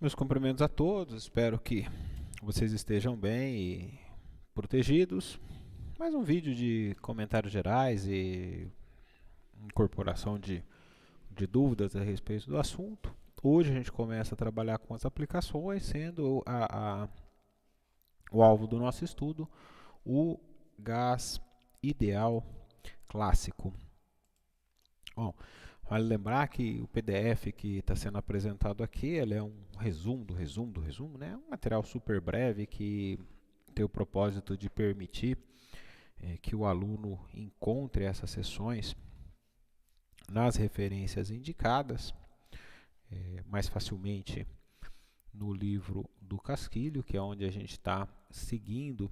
Meus cumprimentos a todos, espero que vocês estejam bem e protegidos. Mais um vídeo de comentários gerais e incorporação de dúvidas a respeito do assunto. Hoje a gente começa a trabalhar com as aplicações, sendo o alvo do nosso estudo o gás ideal clássico. Bom, vale lembrar que o PDF que está sendo apresentado aqui, ele é um resumo do resumo, né? Um material super breve que tem o propósito de permitir que o aluno encontre essas sessões nas referências indicadas, mais facilmente no livro do Casquilho, que é onde a gente está seguindo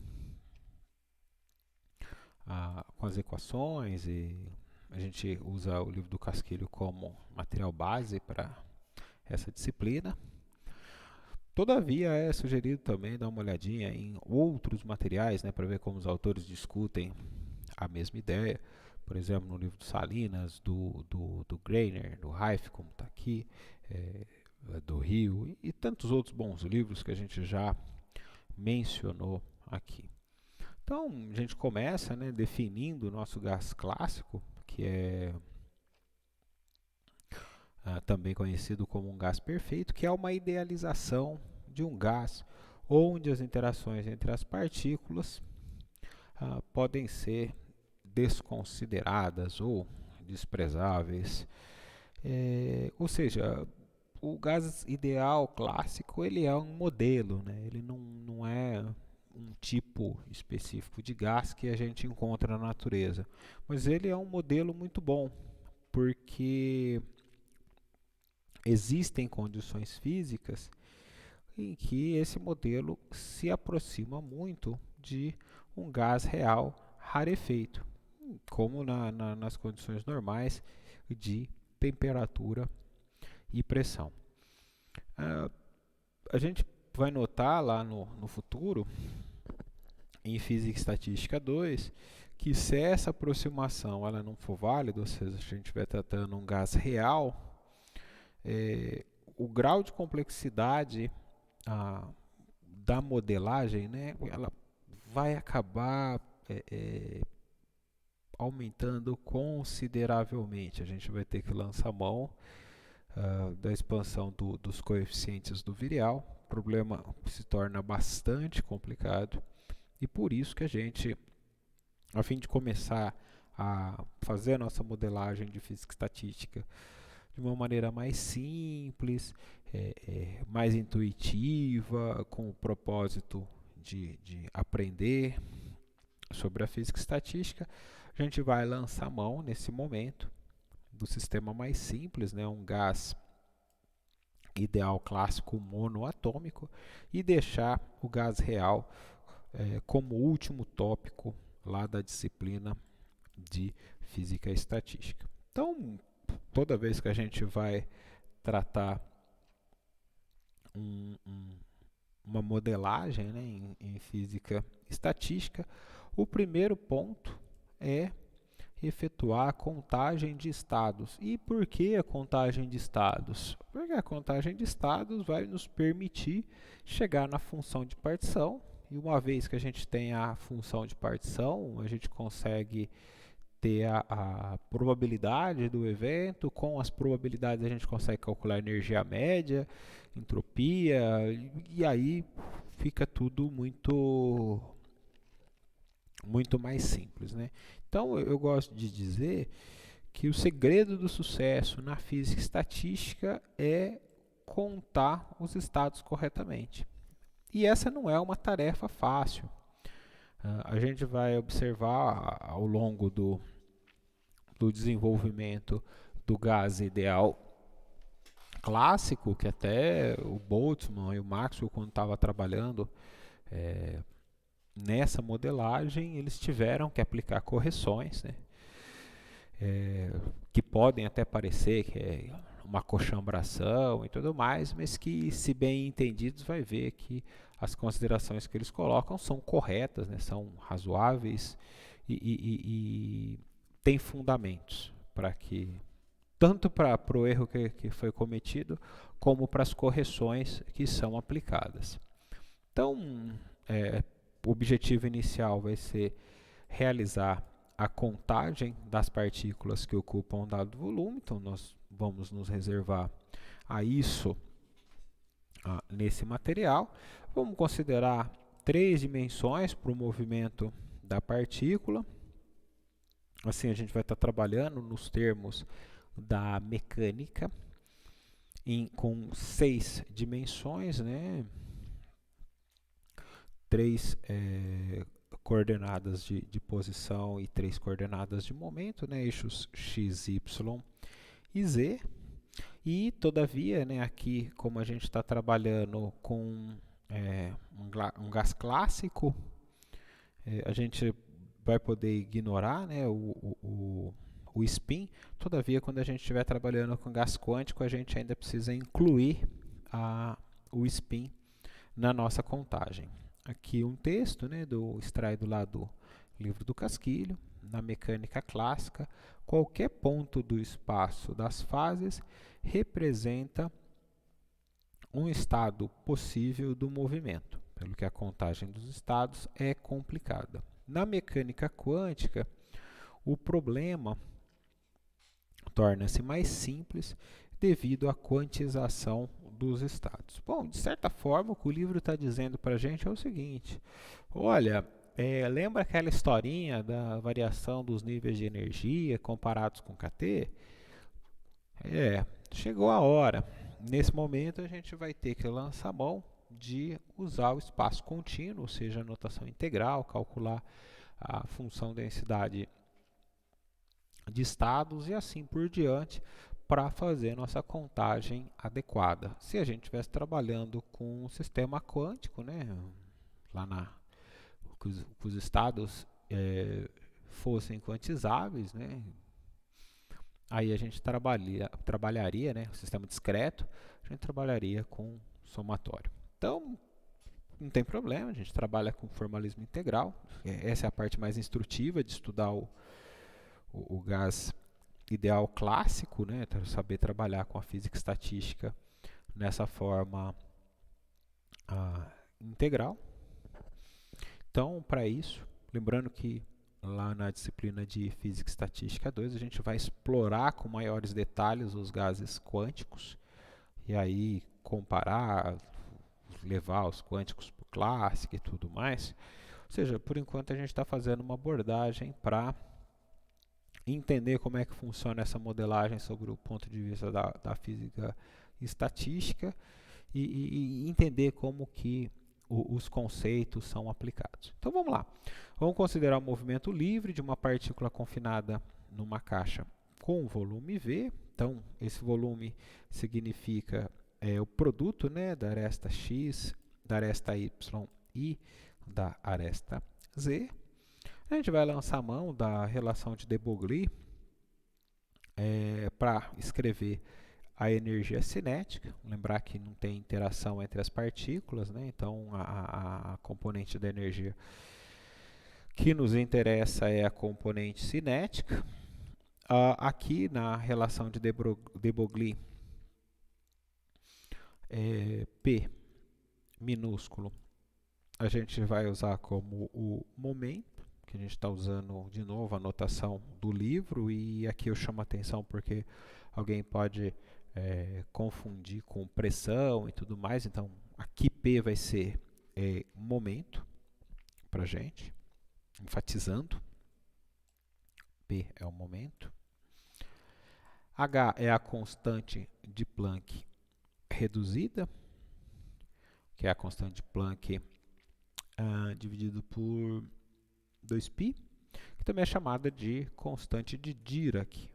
com as equações, e a gente usa o livro do Casquilho como material base para essa disciplina. Todavia, é sugerido também dar uma olhadinha em outros materiais, né, para ver como os autores discutem a mesma ideia. Por exemplo, no livro do Salinas, do Greiner, do Reif, como está aqui, do Rio, e tantos outros bons livros que a gente já mencionou aqui. Então, a gente começa, né, definindo o nosso gás clássico, que é também conhecido como um gás perfeito, que é uma idealização de um gás onde as interações entre as partículas podem ser desconsideradas ou desprezáveis. Ou seja, o gás ideal clássico ele é um modelo, né? Ele não é um tipo específico de gás que a gente encontra na natureza, mas ele é um modelo muito bom, porque existem condições físicas em que esse modelo se aproxima muito de um gás real rarefeito, como nas condições normais de temperatura e pressão. A gente vai notar lá no futuro, em Física e Estatística 2, que se essa aproximação ela não for válida, ou seja, se a gente estiver tratando um gás real, o grau de complexidade da modelagem, né, ela vai acabar aumentando consideravelmente. A gente vai ter que lançar mão da expansão dos coeficientes do virial. O problema se torna bastante complicado e por isso que a gente, a fim de começar a fazer a nossa modelagem de física estatística de uma maneira mais simples, mais intuitiva, com o propósito de aprender sobre a física estatística, a gente vai lançar mão nesse momento do sistema mais simples, né, um gás ideal clássico monoatômico, e deixar o gás real como último tópico lá da disciplina de física e estatística. Então, toda vez que a gente vai tratar uma modelagem, né, em física estatística, o primeiro ponto é efetuar a contagem de estados. E por que a contagem de estados? Porque a contagem de estados vai nos permitir chegar na função de partição, e uma vez que a gente tem a função de partição, a gente consegue ter a probabilidade do evento. Com as probabilidades a gente consegue calcular a energia média, entropia, e aí fica tudo muito mais simples, né? Então eu gosto de dizer que o segredo do sucesso na física estatística é contar os estados corretamente. E essa não é uma tarefa fácil. A gente vai observar ao longo do desenvolvimento do gás ideal clássico, que até o Boltzmann e o Maxwell, quando estavam trabalhando nessa modelagem, eles tiveram que aplicar correções, né, que podem até parecer que é uma acochambração e tudo mais, mas que, se bem entendidos, vai ver que as considerações que eles colocam são corretas, né, são razoáveis e têm fundamentos para que tanto para o erro que foi cometido, como para as correções que são aplicadas. Então, o objetivo inicial vai ser realizar a contagem das partículas que ocupam um dado volume, então nós vamos nos reservar a isso nesse material. Vamos considerar 3 dimensões para o movimento da partícula. Assim a gente vai estar trabalhando nos termos da mecânica, com 6 dimensões, né? 3 coordenadas de posição e 3 coordenadas de momento, né? Eixos x, y e z. E, todavia, né, aqui, como a gente está trabalhando com um gás clássico, a gente vai poder ignorar, né, o spin. Todavia, quando a gente estiver trabalhando com gás quântico, a gente ainda precisa incluir o spin na nossa contagem. Aqui um texto, né, extraído lá do livro do Casquilho. Na mecânica clássica, qualquer ponto do espaço das fases representa um estado possível do movimento, pelo que a contagem dos estados é complicada. Na mecânica quântica, o problema torna-se mais simples devido à quantização dos estados. Bom, de certa forma, o que o livro está dizendo para a gente é o seguinte: olha, lembra aquela historinha da variação dos níveis de energia comparados com kT? Chegou a hora. Nesse momento, a gente vai ter que lançar mão de usar o espaço contínuo, ou seja, a notação integral, calcular a função densidade de estados e assim por diante, para fazer nossa contagem adequada. Se a gente estivesse trabalhando com um sistema quântico, né, que os estados fossem quantizáveis, né, aí a gente trabalharia, né, o sistema discreto, a gente trabalharia com somatório. Então, não tem problema, a gente trabalha com formalismo integral. Essa é a parte mais instrutiva de estudar o gás ideal clássico, né, para saber trabalhar com a física estatística nessa forma integral. Então, para isso, lembrando que lá na disciplina de Física e Estatística 2, a gente vai explorar com maiores detalhes os gases quânticos e aí comparar, levar os quânticos para o clássico e tudo mais. Ou seja, por enquanto a gente está fazendo uma abordagem para entender como é que funciona essa modelagem sobre o ponto de vista da física estatística e entender como que os conceitos são aplicados. Então vamos lá. Vamos considerar o movimento livre de uma partícula confinada numa caixa com volume V. Então esse volume significa o produto, né, da aresta X, da aresta Y e da aresta Z. A gente vai lançar a mão da relação de de Broglie para escrever a energia cinética. Lembrar que não tem interação entre as partículas, né? Então a componente da energia que nos interessa é a componente cinética. Aqui na relação de de Broglie, P minúsculo, a gente vai usar como o momento, que a gente está usando de novo a notação do livro, e aqui eu chamo a atenção porque alguém pode confundir com pressão e tudo mais. Então aqui P vai ser momento para a gente, enfatizando, P é o momento. H é a constante de Planck reduzida, que é a constante de Planck dividido por 2π, que também é chamada de constante de Dirac.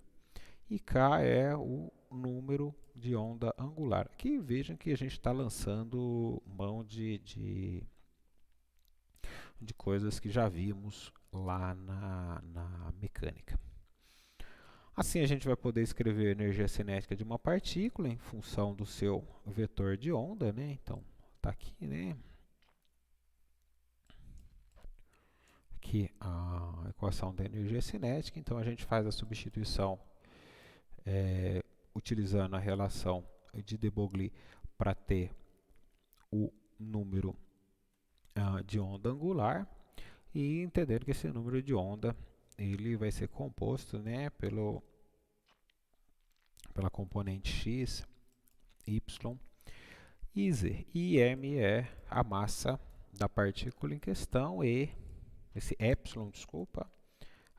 E K é o número de onda angular. Aqui vejam que a gente está lançando mão de coisas que já vimos lá na mecânica. Assim a gente vai poder escrever a energia cinética de uma partícula em função do seu vetor de onda, né? Então, está aqui, né? Aqui a equação da energia cinética. Então a gente faz a substituição utilizando a relação de de Broglie para ter o número de onda angular e entender que esse número de onda ele vai ser composto, né, pela componente x, y e z. E m é a massa da partícula em questão e esse epsilon, desculpa,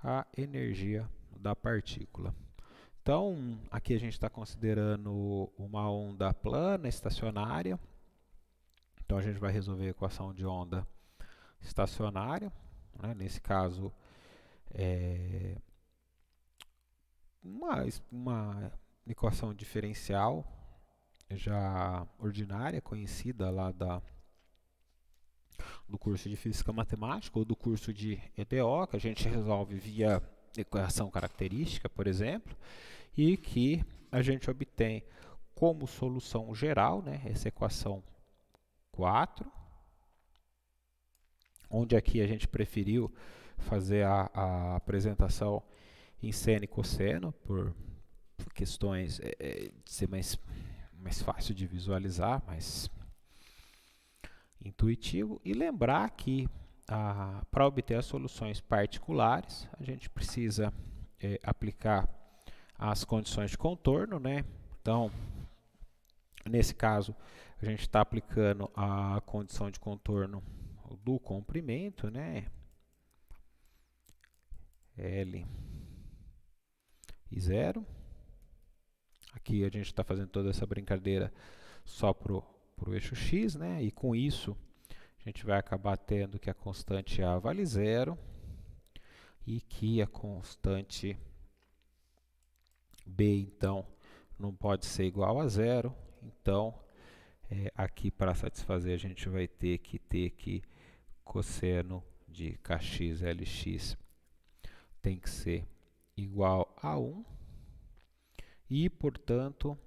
a energia da partícula. Então, aqui a gente está considerando uma onda plana, estacionária. Então, a gente vai resolver a equação de onda estacionária. Né? Nesse caso, é uma equação diferencial já ordinária, conhecida lá do curso de Física Matemática ou do curso de EDO, que a gente resolve via equação característica, por exemplo, e que a gente obtém como solução geral, né, essa equação 4, onde aqui a gente preferiu fazer a apresentação em seno e cosseno, por questões de ser mais fácil de visualizar, mais intuitivo, e lembrar que para obter as soluções particulares, a gente precisa aplicar as condições de contorno, né? Então, nesse caso, a gente está aplicando a condição de contorno do comprimento, né? L e 0. Aqui a gente está fazendo toda essa brincadeira só para o eixo x, né? E com isso a gente vai acabar tendo que a constante A vale 0 e que a constante B, então, não pode ser igual a 0. Então, aqui para satisfazer a gente vai ter que cosseno de kx Lx tem que ser igual a 1 e, portanto,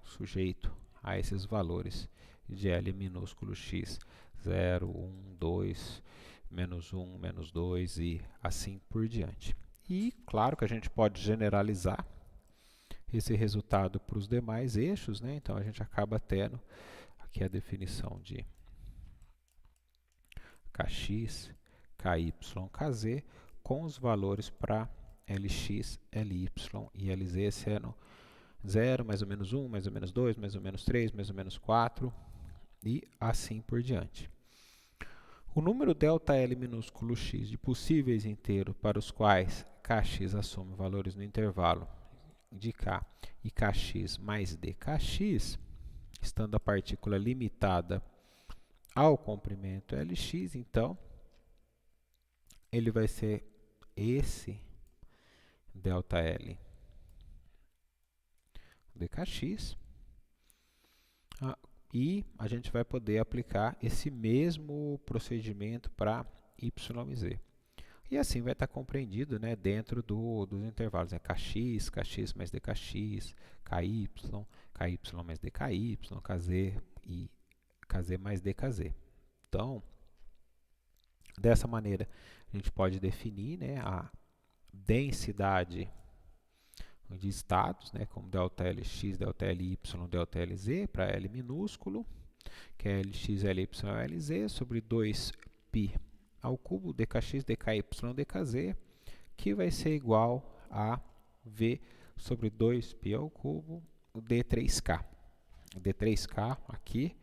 sujeito a esses valores de L minúsculo x, 0, 1, 2, menos 1, menos 2 e assim por diante. E claro que a gente pode generalizar esse resultado para os demais eixos, né? Então a gente acaba tendo aqui a definição de kx, ky, kz com os valores para Lx, Ly e Lz sendo 0, mais ou menos 1, mais ou menos 2, mais ou menos 3, mais ou menos 4 e assim por diante. O número ΔL minúsculo x de possíveis inteiros para os quais kx assume valores no intervalo de k e kx mais dkx, estando a partícula limitada ao comprimento Lx, então ele vai ser esse ΔL dkx, e a gente vai poder aplicar esse mesmo procedimento para y e z. E assim vai estar compreendido, né, dentro dos intervalos, né, kx, kx mais dkx, ky, ky mais dky, kz e kz mais dkz. Então, dessa maneira, a gente pode definir, né, a densidade de estados, né, como ΔLx, ΔLy, ΔLz, para L minúsculo, que é Lx, Ly, Lz, sobre 2π ao cubo, dkx, dky, dkz, que vai ser igual a V sobre 2π ao cubo, d3k. d3k aqui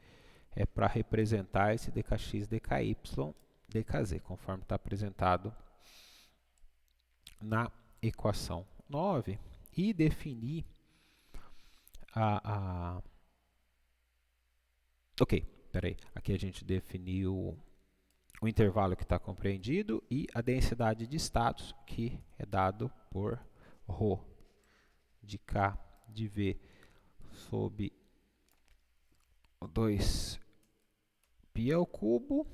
é para representar esse dkx, dky, dkz, conforme está apresentado na equação 9, e definir Ok, peraí. Aqui a gente definiu o intervalo que está compreendido e a densidade de estados, que é dado por ρ de K de V sobre 2π ao cubo.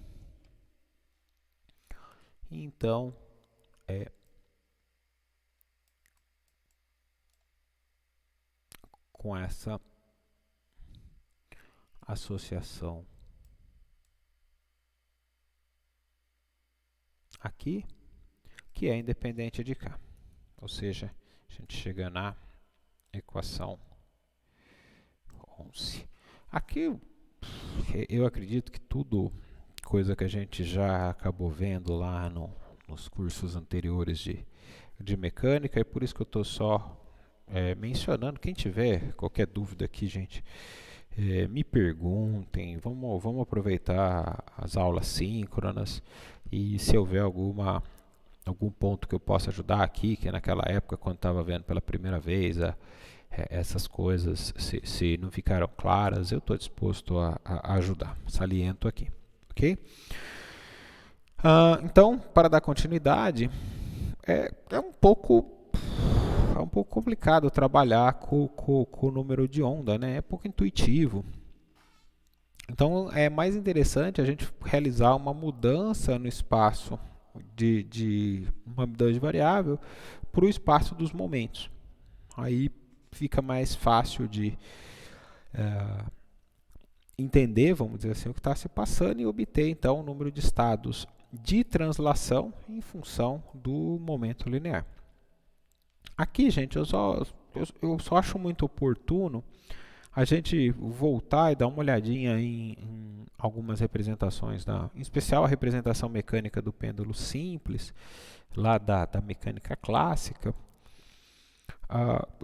Então, com essa associação aqui, que é independente de K. Ou seja, a gente chega na equação 11. Aqui eu acredito que tudo coisa que a gente já acabou vendo lá nos cursos anteriores de mecânica, e por isso que eu estou só mencionando. Quem tiver qualquer dúvida aqui, gente, me perguntem. Vamos aproveitar as aulas síncronas, e se houver algum ponto que eu possa ajudar aqui, que naquela época, quando estava vendo pela primeira vez, essas coisas, se não ficaram claras, eu estou disposto a ajudar. Saliento aqui, ok? Então, para dar continuidade, é um pouco complicado trabalhar com o número de onda, né? É pouco intuitivo. Então, é mais interessante a gente realizar uma mudança no espaço de uma mudança de variável para o espaço dos momentos. Aí fica mais fácil de entender, vamos dizer assim, o que está se passando, e obter então o número de estados de translação em função do momento linear. Aqui, gente, eu só acho muito oportuno a gente voltar e dar uma olhadinha em algumas representações, em especial a representação mecânica do pêndulo simples, lá da mecânica clássica,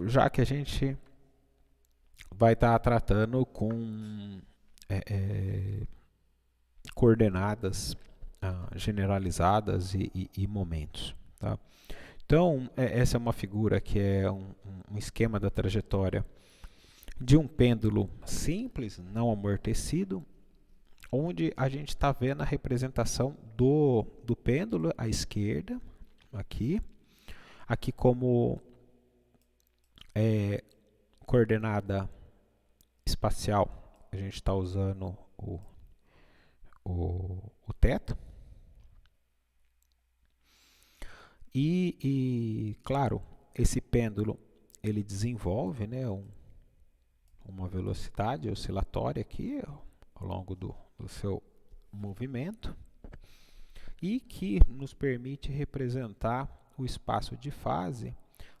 já que a gente vai estar tratando com coordenadas generalizadas e momentos. Tá? Então, essa é uma figura que é um esquema da trajetória de um pêndulo simples, não amortecido, onde a gente está vendo a representação do pêndulo à esquerda, aqui como coordenada espacial, a gente está usando o teto. E, claro, esse pêndulo ele desenvolve, né, uma velocidade oscilatória aqui ao longo do seu movimento, e que nos permite representar o espaço de fase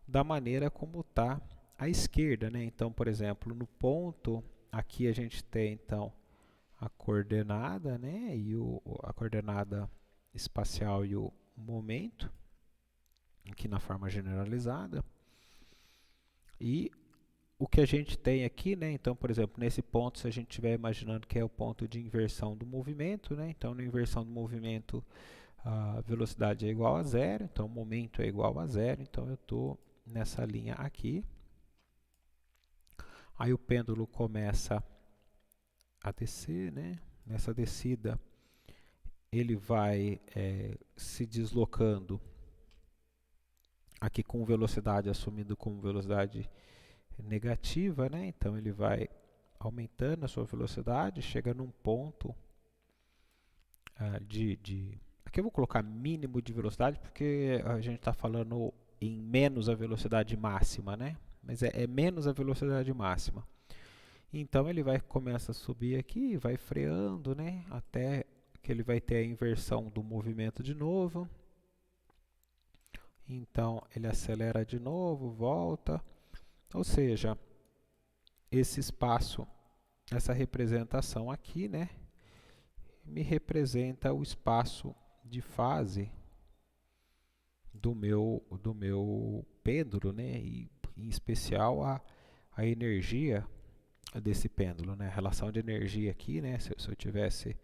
da maneira como está à esquerda, né? Então, por exemplo, no ponto aqui a gente tem então a coordenada, né, e a coordenada espacial e o momento, aqui na forma generalizada. E o que a gente tem aqui, né, então, por exemplo, nesse ponto, se a gente estiver imaginando que é o ponto de inversão do movimento, né, então na inversão do movimento a velocidade é igual a zero, então o momento é igual a zero, então eu estou nessa linha aqui. Aí o pêndulo começa a descer, né? Nessa descida ele vai se deslocando aqui com velocidade, assumindo como velocidade negativa, né? Então ele vai aumentando a sua velocidade, chega num ponto aqui eu vou colocar mínimo de velocidade, porque a gente está falando em menos a velocidade máxima, né? Mas é menos a velocidade máxima. Então ele começa a subir aqui, vai freando, né? Até que ele vai ter a inversão do movimento de novo. Então ele acelera de novo, volta. Ou seja, esse espaço, essa representação aqui, né, me representa o espaço de fase do meu pêndulo, né, e em especial a energia desse pêndulo, né, a relação de energia aqui, né, se eu tivesse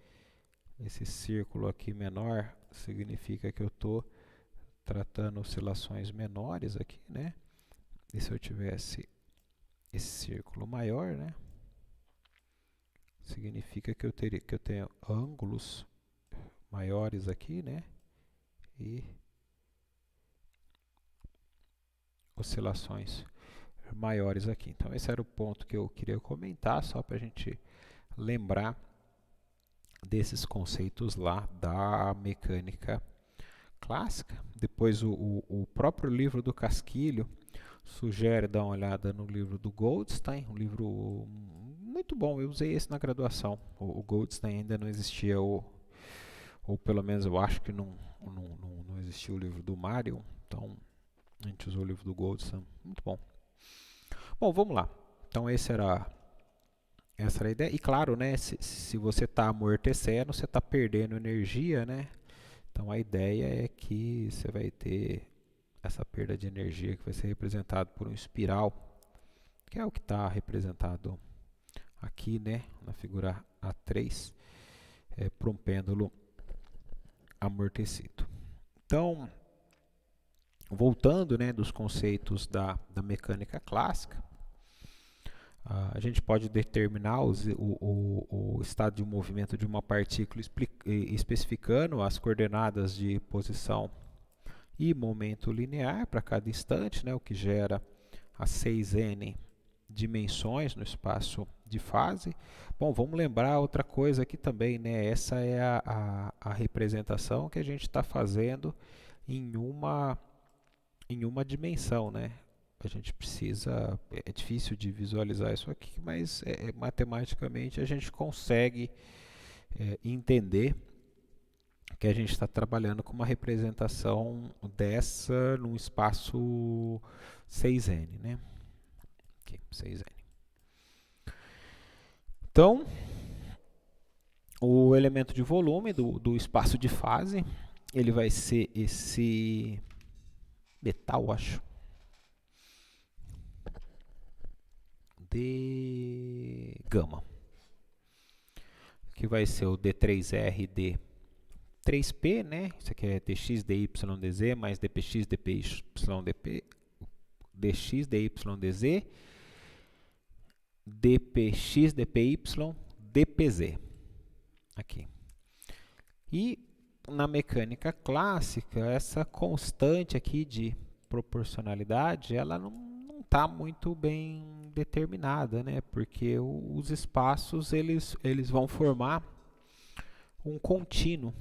esse círculo aqui menor, significa que eu estou tratando oscilações menores aqui, né, e se eu tivesse esse círculo maior, né, significa que eu tenho ângulos maiores aqui, né, e oscilações maiores aqui. Então esse era o ponto que eu queria comentar, só para a gente lembrar desses conceitos lá da mecânica clássica. Depois o próprio livro do Casquilho sugere dar uma olhada no livro do Goldstein, um livro muito bom. Eu usei esse na graduação. O Goldstein ainda não existia, ou pelo menos eu acho que não existia o livro do Mário, então a gente usou o livro do Goldstein, muito bom. Bom, vamos lá. Então essa era a ideia. E claro, né, se você está amortecendo, você está perdendo energia, né? Então a ideia é que você vai ter essa perda de energia que vai ser representado por um espiral, que é o que está representado aqui, né, na figura A3, por um pêndulo amortecido. Então, voltando, né, dos conceitos da mecânica clássica, a gente pode determinar o estado de movimento de uma partícula especificando as coordenadas de posição e momento linear para cada instante, né, o que gera as 6n dimensões no espaço de fase. Bom, vamos lembrar outra coisa aqui também, né? Essa é a representação que a gente está fazendo em uma dimensão, né? A gente precisa, é difícil de visualizar isso aqui, mas matematicamente a gente consegue entender que a gente está trabalhando com uma representação dessa num espaço 6n, né? Aqui, 6n. Então, o elemento de volume do espaço de fase, ele vai ser esse metal, acho, de gama, que vai ser o D3R D3P, né? Isso aqui é dx dy dz mais dpx dpy dp, dx dy dz, dpx dpy dpz. Aqui. E na mecânica clássica, essa constante aqui de proporcionalidade, ela não está muito bem determinada, né? Porque os espaços eles vão formar um contínuo.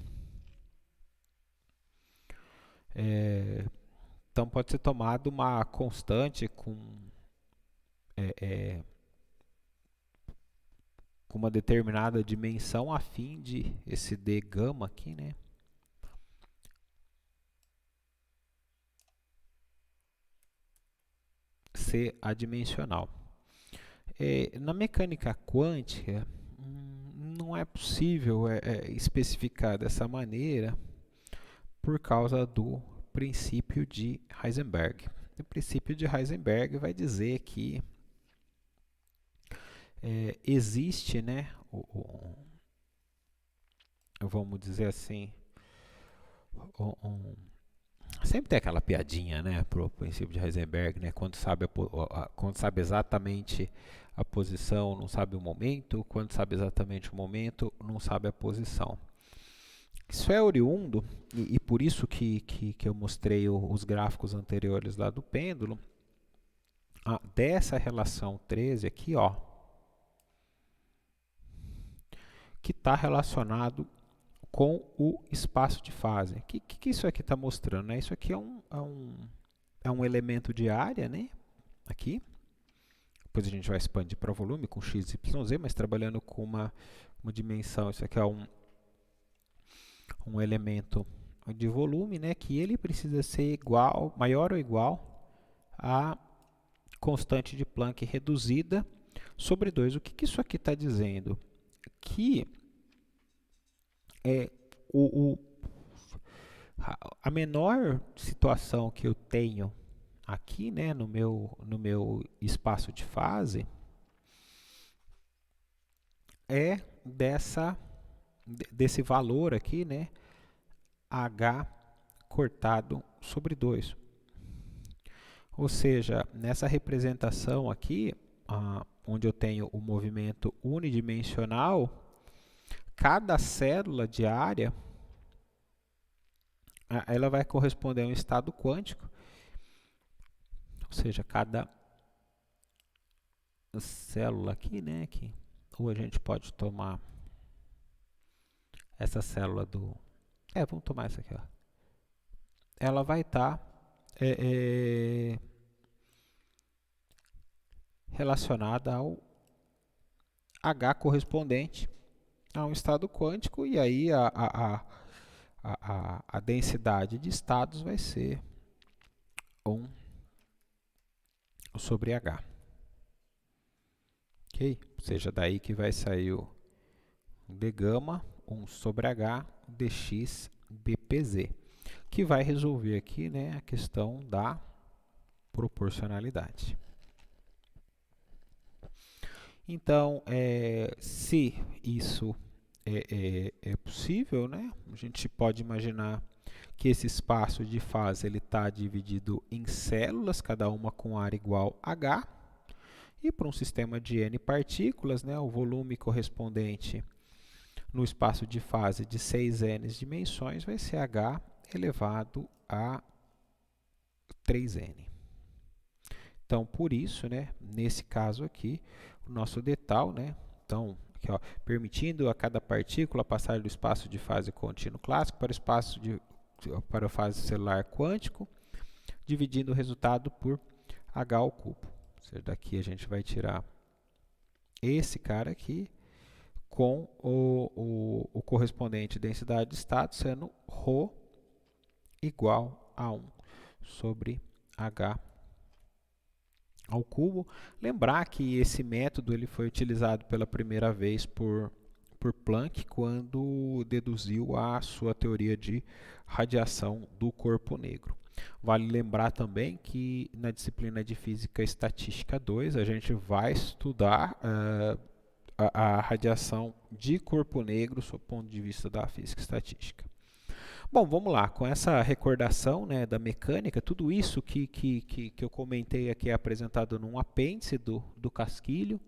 Então pode ser tomado uma constante com uma determinada dimensão a fim de esse d gama aqui, né? Ser adimensional. Na mecânica quântica, não é possível especificar dessa maneira por causa do princípio de Heisenberg. O princípio de Heisenberg vai dizer que existe, né, vamos dizer assim, sempre tem aquela piadinha, né, pro princípio de Heisenberg, né, quando sabe exatamente a posição, não sabe o momento, quando sabe exatamente o momento, não sabe a posição. Isso é oriundo, e por isso que eu mostrei os gráficos anteriores lá do pêndulo, dessa relação 13 aqui, ó, que está relacionado com o espaço de fase. O que isso aqui está mostrando? Né? Isso aqui é um elemento de área, né? Aqui. Depois a gente vai expandir para volume com x, y, z, mas trabalhando com uma dimensão. Isso aqui é um elemento de volume, né? Que ele precisa ser igual, maior ou igual a constante de Planck reduzida sobre 2. O que isso aqui está dizendo? Que a menor situação que eu tenho aqui, né, no meu espaço de fase, é desse valor aqui, né, h cortado sobre 2. Ou seja, nessa representação aqui, onde eu tenho o movimento unidimensional, cada célula de área ela vai corresponder a um estado quântico, ou seja, cada célula aqui, né, aqui, ou a gente pode tomar essa célula vamos tomar essa aqui, ó. Ela vai estar relacionada ao H correspondente a um estado quântico, e aí a densidade de estados vai ser 1 sobre H. Ok? Ou seja, daí que vai sair o d gama 1 sobre h dx dpz, que vai resolver aqui, né, a questão da proporcionalidade. Então, se isso é possível, né, a gente pode imaginar que esse espaço de fase está dividido em células, cada uma com área igual a h, e para um sistema de n partículas, né, o volume correspondente no espaço de fase de 6n dimensões vai ser h elevado a 3n. Então, por isso, né, nesse caso aqui, o nosso detal, né, então, aqui, ó, permitindo a cada partícula passar do espaço de fase contínuo clássico para a fase celular quântico, dividindo o resultado por h ao cubo. Ou seja, daqui a gente vai tirar esse cara aqui com o correspondente densidade de estado sendo ρ igual a 1 sobre h ao cubo. Lembrar que esse método ele foi utilizado pela primeira vez por Planck quando deduziu a sua teoria de radiação do corpo negro. Vale lembrar também que na disciplina de Física Estatística 2 a gente vai estudar a radiação de corpo negro sob o ponto de vista da física estatística. Bom, vamos lá, com essa recordação, né, da mecânica, tudo isso que eu comentei aqui é apresentado num apêndice do Casquilho,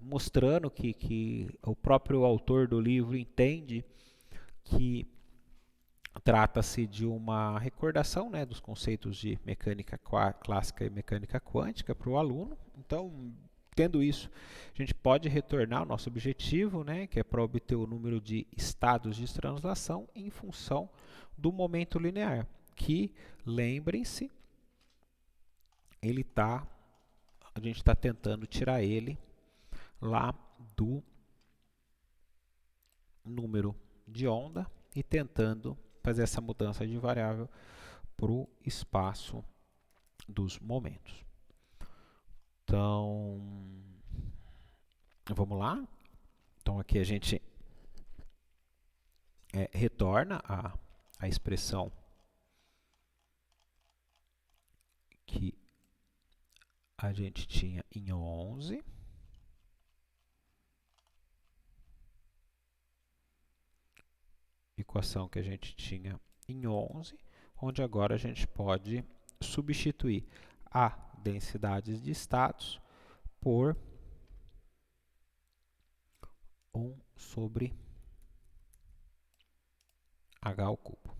mostrando que o próprio autor do livro entende que trata-se de uma recordação, né, dos conceitos de mecânica clássica e mecânica quântica para o aluno. Então, tendo isso, a gente pode retornar ao nosso objetivo, né, que é para obter o número de estados de translação em função do momento linear, que, lembrem-se, a gente está tentando tirar ele lá do número de onda e tentando fazer essa mudança de variável para o espaço dos momentos. Então, vamos lá. Então, aqui a gente retorna a expressão que a gente tinha em 11. Equação que a gente tinha em 11, onde agora a gente pode substituir a densidade de estados por 1 sobre h ao cubo.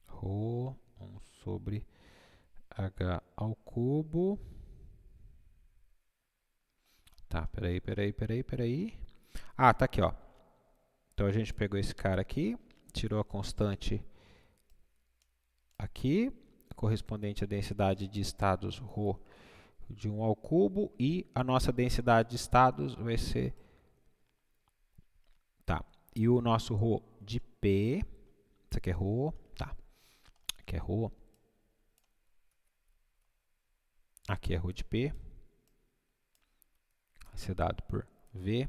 Rho 1 sobre h ao cubo. Tá, peraí. Ah, tá aqui, ó. Então a gente pegou esse cara aqui, tirou a constante aqui, correspondente à densidade de estados ρ de 1 ao cubo, e a nossa densidade de estados vai ser... Tá, e o nosso ρ de P, isso aqui é ρ, tá, aqui é ρ, aqui é ρ de P, vai ser dado por V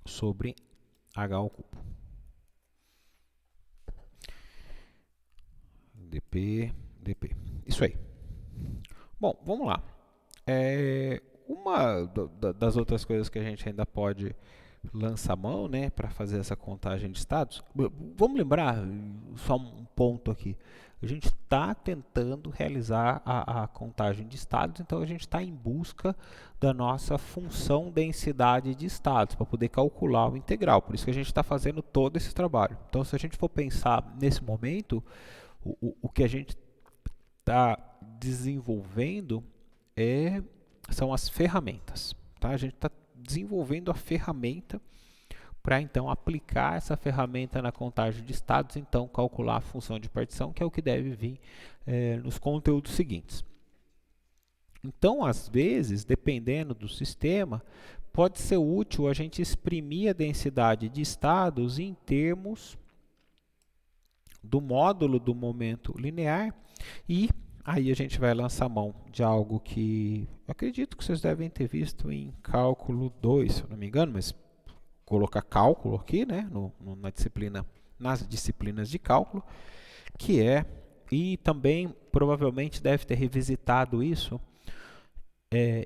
sobre h ao cubo. dp. Isso aí. Bom, vamos lá. Uma das outras coisas que a gente ainda pode lançar mão, né, para fazer essa contagem de estados, vamos lembrar só um ponto aqui. A gente está tentando realizar a contagem de estados, então a gente está em busca da nossa função densidade de estados para poder calcular o integral. Por isso que a gente está fazendo todo esse trabalho. Então, se a gente for pensar nesse momento, o que a gente está desenvolvendo são as ferramentas. Tá? A gente está desenvolvendo a ferramenta para então aplicar essa ferramenta na contagem de estados, então calcular a função de partição, que é o que deve vir nos conteúdos seguintes. Então, às vezes, dependendo do sistema, pode ser útil a gente exprimir a densidade de estados em termos do módulo do momento linear, e aí a gente vai lançar mão de algo que eu acredito que vocês devem ter visto em cálculo 2, se eu não me engano, mas colocar cálculo aqui, né, na disciplina, nas disciplinas de cálculo, que é, e também provavelmente deve ter revisitado isso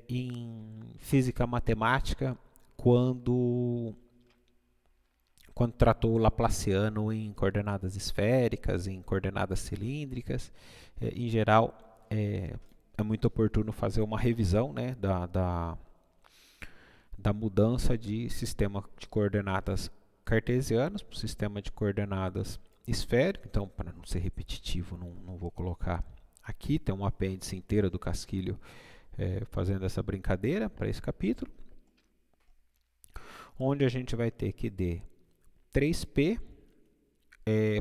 em física matemática, quando tratou o Laplaciano em coordenadas esféricas, em coordenadas cilíndricas. Em geral, é muito oportuno fazer uma revisão, né, da mudança de sistema de coordenadas cartesianas para o sistema de coordenadas esférico. Então, para não ser repetitivo, não vou colocar aqui, tem um apêndice inteiro do Casquilho fazendo essa brincadeira para esse capítulo, onde a gente vai ter que d3p,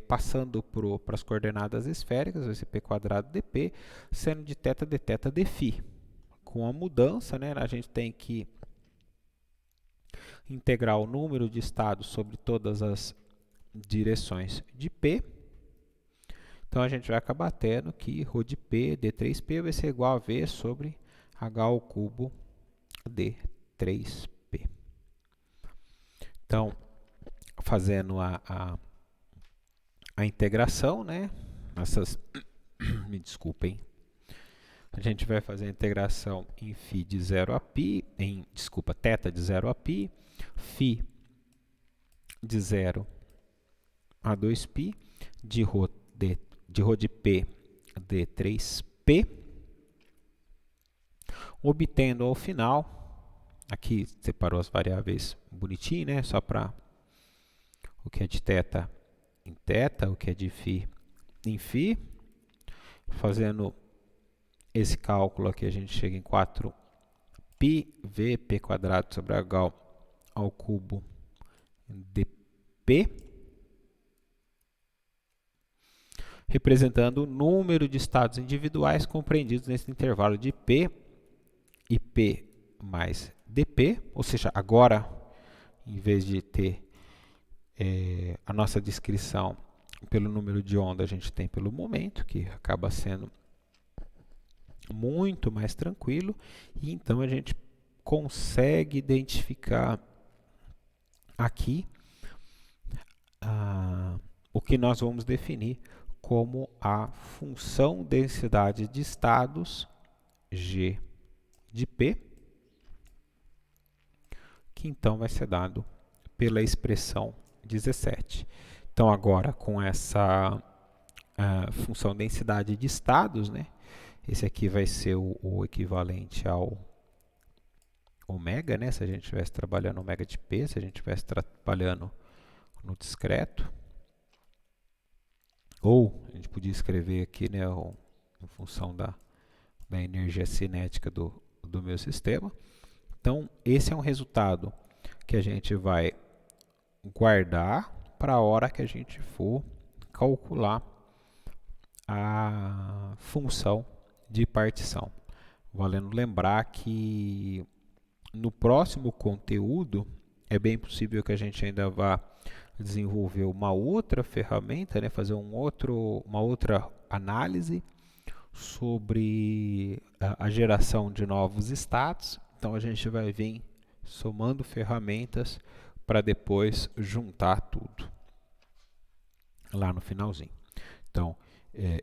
passando para as coordenadas esféricas, vai ser p quadrado dp, sendo de θ dθ dφ. Com a mudança, né, a gente tem que integrar o número de estados sobre todas as direções de p. Então a gente vai acabar tendo que ρ de p, d3p, vai ser igual a v sobre h ao cubo d3p. Então, fazendo a integração, né? Me desculpem. A gente vai fazer a integração em φ de 0 a π, θ de 0 a π, φ de 0 a 2π, de ρ de p d3p, obtendo ao final, aqui separou as variáveis bonitinho, né? Só para o que é de θ em θ, o que é de φ em φ. Fazendo esse cálculo aqui, a gente chega em 4π v p quadrado sobre h ao cubo dp, representando o número de estados individuais compreendidos nesse intervalo de p e p mais dp, ou seja, agora, em vez de ter a nossa descrição pelo número de onda, a gente tem pelo momento, que acaba sendo muito mais tranquilo, e então a gente consegue identificar aqui o que nós vamos definir como a função densidade de estados g de p, que então vai ser dado pela expressão 17. Então agora com essa função densidade de estados, né, esse aqui vai ser o equivalente ao ômega, né, se a gente estivesse trabalhando ômega de p, se a gente estivesse trabalhando no discreto. Ou a gente podia escrever aqui, né, em função da energia cinética do meu sistema. Então, esse é um resultado que a gente vai guardar para a hora que a gente for calcular a função de partição. Valendo lembrar que no próximo conteúdo é bem possível que a gente ainda vá desenvolver uma outra ferramenta, né, fazer uma outra análise sobre a geração de novos estados. Então a gente vai vir somando ferramentas para depois juntar tudo lá no finalzinho. Então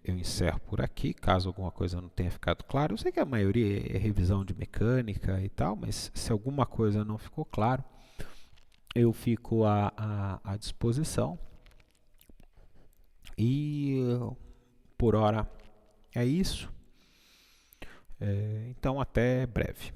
eu encerro por aqui, caso alguma coisa não tenha ficado claro. Eu sei que a maioria é revisão de mecânica e tal, mas se alguma coisa não ficou claro, eu fico à disposição. E por hora é isso. Então até breve.